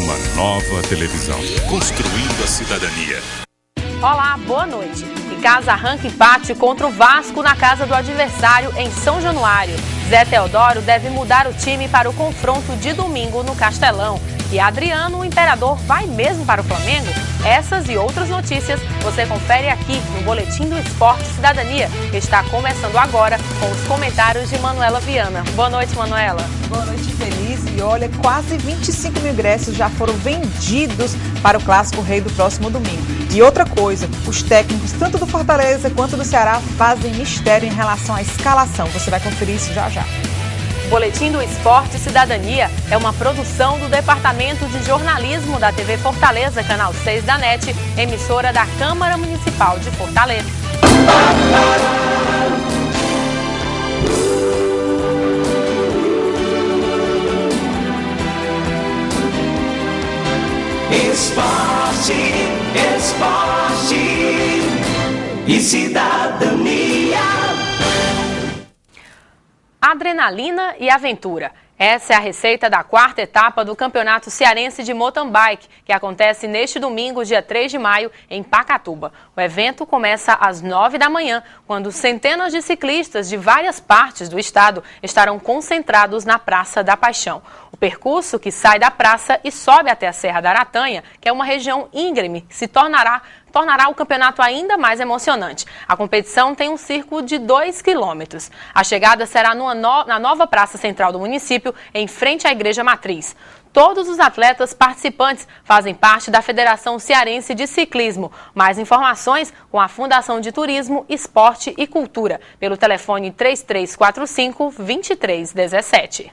uma nova televisão. Construindo a cidadania. Olá, boa noite. Icasa arranca empate contra o Vasco na casa do adversário em São Januário. Zé Teodoro deve mudar o time para o confronto de domingo no Castelão. E Adriano, o Imperador, vai mesmo para o Flamengo? Essas e outras notícias você confere aqui no Boletim do Esporte e Cidadania, que está começando agora com os comentários de Manuela Viana. Boa noite, Manuela. Boa noite, Feliz. E olha, quase 25 mil ingressos já foram vendidos para o Clássico Rei do próximo domingo. E outra coisa, os técnicos, tanto do Fortaleza quanto do Ceará, fazem mistério em relação à escalação. Você vai conferir isso já já. Boletim do Esporte e Cidadania é uma produção do Departamento de Jornalismo da TV Fortaleza, Canal 6 da NET, emissora da Câmara Municipal de Fortaleza. Esporte, esporte e cidadania. Adrenalina e aventura. Essa é a receita da quarta etapa do Campeonato Cearense de Mountain Bike, que acontece neste domingo, dia 3 de maio, em Pacatuba. O evento começa às 9 da manhã, quando centenas de ciclistas de várias partes do estado estarão concentrados na Praça da Paixão. O percurso, que sai da praça e sobe até a Serra da Aratanha, que é uma região íngreme, se tornará o campeonato ainda mais emocionante. A competição tem um círculo de 2 quilômetros. A chegada será na nova praça central do município, em frente à Igreja Matriz. Todos os atletas participantes fazem parte da Federação Cearense de Ciclismo. Mais informações com a Fundação de Turismo, Esporte e Cultura, pelo telefone 3345-2317.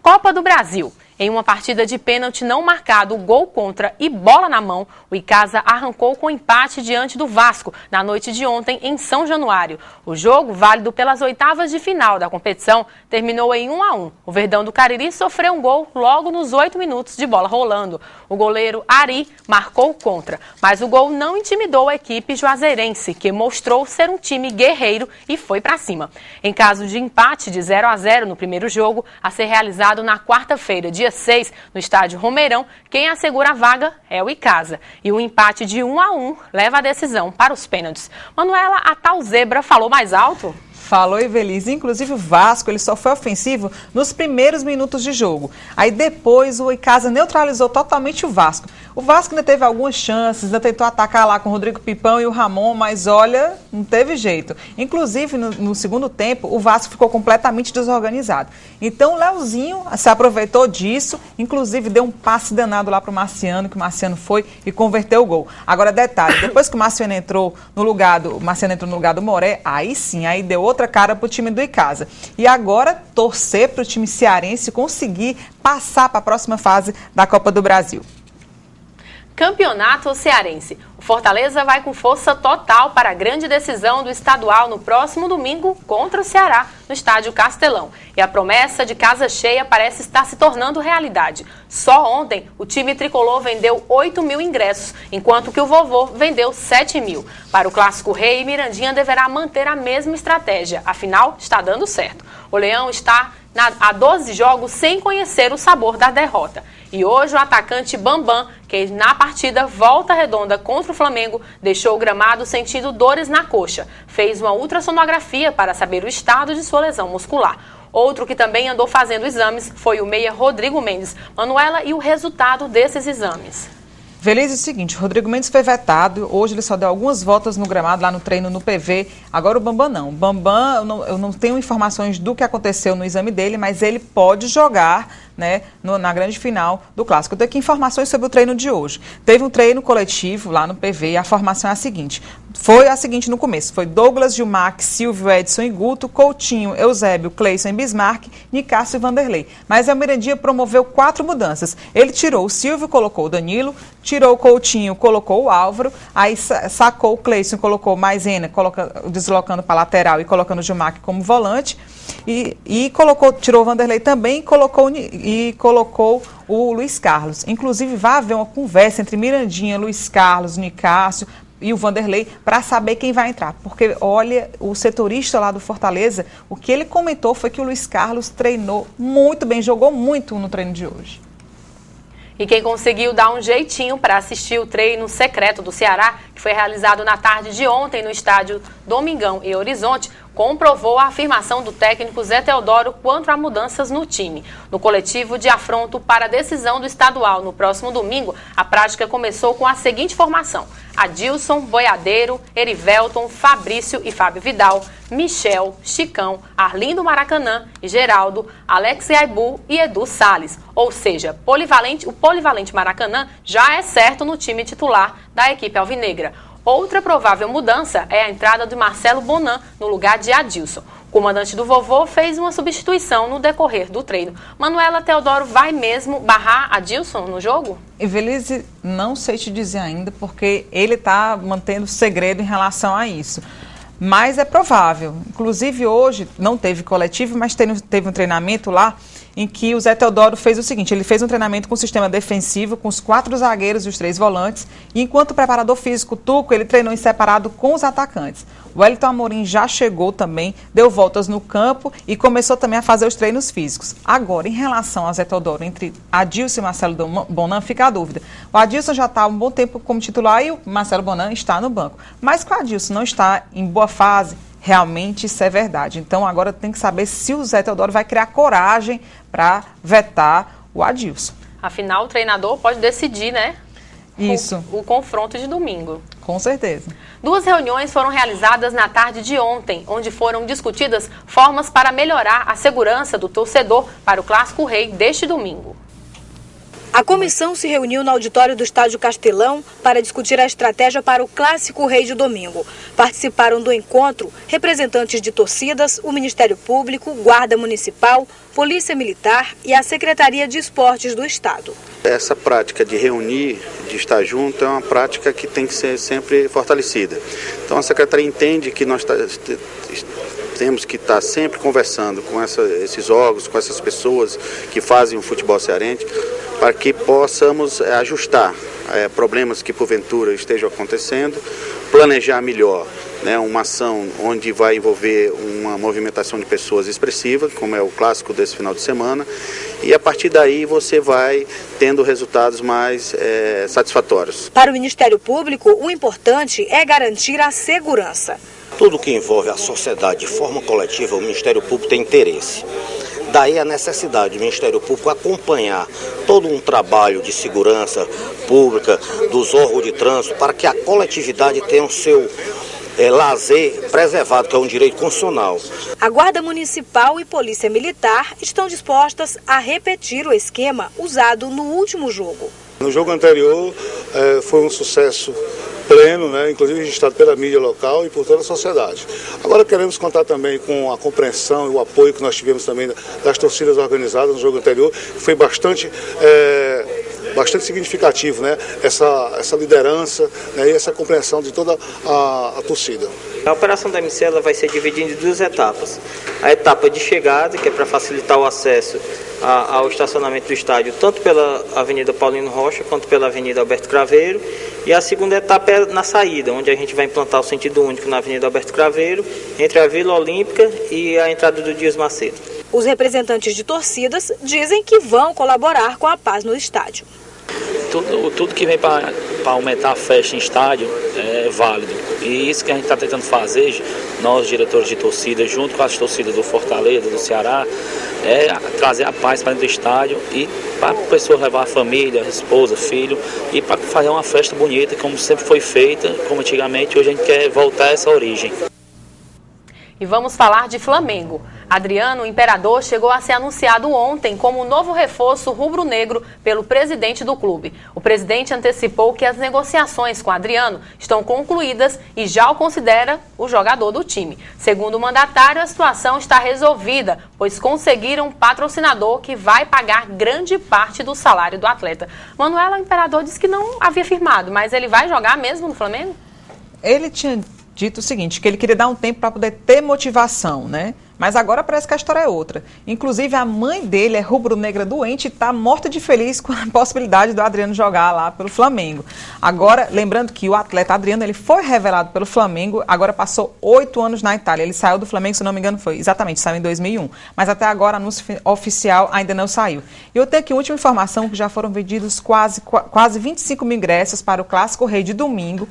Copa do Brasil. Em uma partida de pênalti não marcado, gol contra e bola na mão, o Icasa arrancou com empate diante do Vasco na noite de ontem em São Januário. O jogo, válido pelas oitavas de final da competição, terminou em 1-1. O Verdão do Cariri sofreu um gol logo nos 8 minutos de bola rolando. O goleiro Ari marcou contra, mas o gol não intimidou a equipe juazeirense, que mostrou ser um time guerreiro e foi para cima. Em caso de empate de 0-0 no primeiro jogo, a ser realizado na quarta-feira, dia 6, no estádio Romeirão, quem assegura a vaga é o Icasa. E o empate de 1-1 leva a decisão para os pênaltis. Manuela, a tal zebra falou mais alto? Falou, Evelise. Inclusive o Vasco, ele só foi ofensivo nos primeiros minutos de jogo. Aí depois o Icasa neutralizou totalmente o Vasco. O Vasco ainda teve algumas chances, ainda tentou atacar lá com o Rodrigo Pipão e o Ramon, mas olha, não teve jeito. Inclusive no segundo tempo, o Vasco ficou completamente desorganizado. Então o Leozinho se aproveitou disso, inclusive deu um passe danado lá para o Marciano, que o Marciano foi e converteu o gol. Agora detalhe, depois que o Marciano entrou no lugar do Moré, aí sim, aí deu outra cara para o time do Icasa. E agora torcer para o time cearense conseguir passar para a próxima fase da Copa do Brasil. Campeonato Cearense. O Fortaleza vai com força total para a grande decisão do estadual no próximo domingo contra o Ceará, no estádio Castelão. E a promessa de casa cheia parece estar se tornando realidade. Só ontem, o time tricolor vendeu 8 mil ingressos, enquanto que o Vovô vendeu 7 mil. Para o Clássico Rei, Mirandinha deverá manter a mesma estratégia. Afinal, está dando certo. O Leão está há 12 jogos sem conhecer o sabor da derrota. E hoje o atacante Bambam, que na partida Volta Redonda contra o Flamengo, deixou o gramado sentindo dores na coxa. Fez uma ultrassonografia para saber o estado de sua lesão muscular. Outro que também andou fazendo exames foi o meia Rodrigo Mendes. Manuela, e o resultado desses exames? Feliz é o seguinte, o Rodrigo Mendes foi vetado, hoje ele só deu algumas voltas no gramado, lá no treino no PV, agora o Bambam não. O Bambam, eu não tenho informações do que aconteceu no exame dele, mas ele pode jogar, né, na grande final do Clássico. Eu tenho aqui informações sobre o treino de hoje. Teve um treino coletivo lá no PV e a formação é a seguinte. Foi a seguinte no começo, foi Douglas, Gilmar, Silvio, Edson e Guto, Coutinho, Eusébio, Cleison e Bismarck, Nicásio e Vanderlei. Mas a Mirandinha promoveu 4 mudanças. Ele tirou o Silvio, colocou o Danilo, tirou o Coutinho, colocou o Álvaro, aí sacou o Cleison, colocou Maisena, deslocando para a lateral e colocando o Gilmar como volante. E tirou o Vanderlei também e colocou o Luiz Carlos. Inclusive, vai haver uma conversa entre Mirandinha, Luiz Carlos, Nicásio e o Vanderlei para saber quem vai entrar. Porque, olha, o setorista lá do Fortaleza, o que ele comentou foi que o Luiz Carlos treinou muito bem, jogou muito no treino de hoje. E quem conseguiu dar um jeitinho para assistir o treino secreto do Ceará, que foi realizado na tarde de ontem no estádio Domingão e Horizonte, comprovou a afirmação do técnico Zé Teodoro quanto a mudanças no time. No coletivo de afronto para a decisão do estadual no próximo domingo, a prática começou com a seguinte formação: Adilson, Boiadeiro, Erivelton, Fabrício e Fábio Vidal, Michel, Chicão, Arlindo Maracanã e Geraldo, Alex Aibu e Edu Salles. Ou seja, o polivalente Maracanã já é certo no time titular da equipe alvinegra. Outra provável mudança é a entrada de Marcelo Bonan no lugar de Adilson. O comandante do Vovô fez uma substituição no decorrer do treino. Manuela, Teodoro vai mesmo barrar Adilson no jogo? Evelise, não sei te dizer ainda, porque ele está mantendo segredo em relação a isso. Mas é provável. Inclusive hoje não teve coletivo, mas teve um treinamento lá em que o Zé Teodoro fez o seguinte: ele fez um treinamento com o sistema defensivo, com os 4 zagueiros e os 3 volantes, e enquanto o preparador físico Tuco, ele treinou em separado com os atacantes. O Wellington Amorim já chegou também, deu voltas no campo e começou também a fazer os treinos físicos. Agora, em relação a Zé Teodoro, entre Adilson e Marcelo Bonan, fica a dúvida. O Adilson já está há um bom tempo como titular e o Marcelo Bonan está no banco. Mas que o Adilson não está em boa fase, realmente isso é verdade. Então agora tem que saber se o Zé Teodoro vai criar coragem para vetar o Adilson. Afinal, o treinador pode decidir, né? Isso. O confronto de domingo. Com certeza. 2 reuniões foram realizadas na tarde de ontem, onde foram discutidas formas para melhorar a segurança do torcedor para o Clássico Rei deste domingo. A comissão se reuniu no auditório do Estádio Castelão para discutir a estratégia para o Clássico Rei de domingo. Participaram do encontro representantes de torcidas, o Ministério Público, Guarda Municipal, Polícia Militar e a Secretaria de Esportes do Estado. Essa prática de reunir, de estar junto, é uma prática que tem que ser sempre fortalecida. Então a Secretaria entende que nós temos que estar sempre conversando com esses órgãos, com essas pessoas que fazem o futebol cearense, para que possamos ajustar problemas que porventura estejam acontecendo, planejar melhor, né, uma ação onde vai envolver uma movimentação de pessoas expressiva, como é o clássico desse final de semana, e a partir daí você vai tendo resultados mais satisfatórios. Para o Ministério Público, o importante é garantir a segurança. Tudo que envolve a sociedade de forma coletiva, o Ministério Público tem interesse. Daí a necessidade do Ministério Público acompanhar todo um trabalho de segurança pública dos órgãos de trânsito para que a coletividade tenha o seu lazer preservado, que é um direito constitucional. A Guarda Municipal e Polícia Militar estão dispostas a repetir o esquema usado no último jogo. No jogo anterior foi um sucesso pleno, né, inclusive registrado pela mídia local e por toda a sociedade. Agora queremos contar também com a compreensão e o apoio que nós tivemos também das torcidas organizadas no jogo anterior, que foi bastante significativo, né, essa liderança, né, e essa compreensão de toda a torcida. A operação da MC vai ser dividida em 2 etapas. A etapa de chegada, que é para facilitar o acesso ao estacionamento do estádio, tanto pela Avenida Paulino Rocha quanto pela Avenida Alberto Craveiro. E a segunda etapa é na saída, onde a gente vai implantar o sentido único na Avenida Alberto Craveiro, entre a Vila Olímpica e a entrada do Dias Macedo. Os representantes de torcidas dizem que vão colaborar com a paz no estádio. Tudo que vem para aumentar a festa em estádio é válido. E isso que a gente está tentando fazer, nós diretores de torcida, junto com as torcidas do Fortaleza, do Ceará, é trazer a paz para dentro do estádio e para a pessoa levar a família, a esposa, filho, e para fazer uma festa bonita, como sempre foi feita, como antigamente. Hoje a gente quer voltar a essa origem. E vamos falar de Flamengo. Adriano, o Imperador, chegou a ser anunciado ontem como o novo reforço rubro-negro pelo presidente do clube. O presidente antecipou que as negociações com Adriano estão concluídas e já o considera o jogador do time. Segundo o mandatário, a situação está resolvida, pois conseguiram um patrocinador que vai pagar grande parte do salário do atleta. Manuela, o Imperador disse que não havia firmado, mas ele vai jogar mesmo no Flamengo? Ele tinha dito o seguinte, que ele queria dar um tempo para poder ter motivação, né? Mas agora parece que a história é outra. Inclusive, a mãe dele é rubro-negra doente e está morta de feliz com a possibilidade do Adriano jogar lá pelo Flamengo. Agora, lembrando que o atleta Adriano, ele foi revelado pelo Flamengo, agora passou 8 anos na Itália. Ele saiu do Flamengo, se não me engano, saiu em 2001. Mas até agora, anúncio oficial ainda não saiu. E eu tenho aqui a última informação, que já foram vendidos quase 25 mil ingressos para o Clássico Rei de domingo.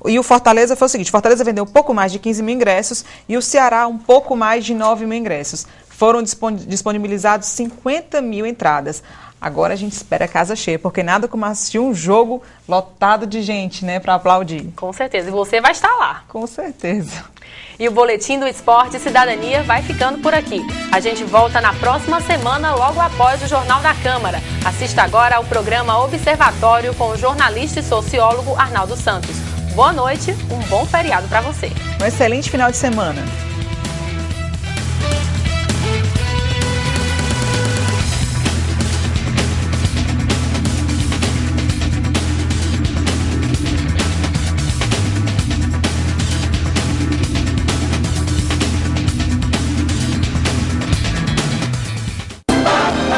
E o Fortaleza foi o seguinte, Fortaleza vendeu um pouco mais de 15 mil ingressos e o Ceará um pouco mais de 9 mil ingressos. Foram disponibilizados 50 mil entradas. Agora a gente espera a casa cheia, porque nada como assistir um jogo lotado de gente, né, para aplaudir. Com certeza. E você vai estar lá. Com certeza. E o Boletim do Esporte e Cidadania vai ficando por aqui. A gente volta na próxima semana, logo após o Jornal da Câmara. Assista agora ao programa Observatório com o jornalista e sociólogo Arnaldo Santos. Boa noite, um bom feriado para você. Um excelente final de semana.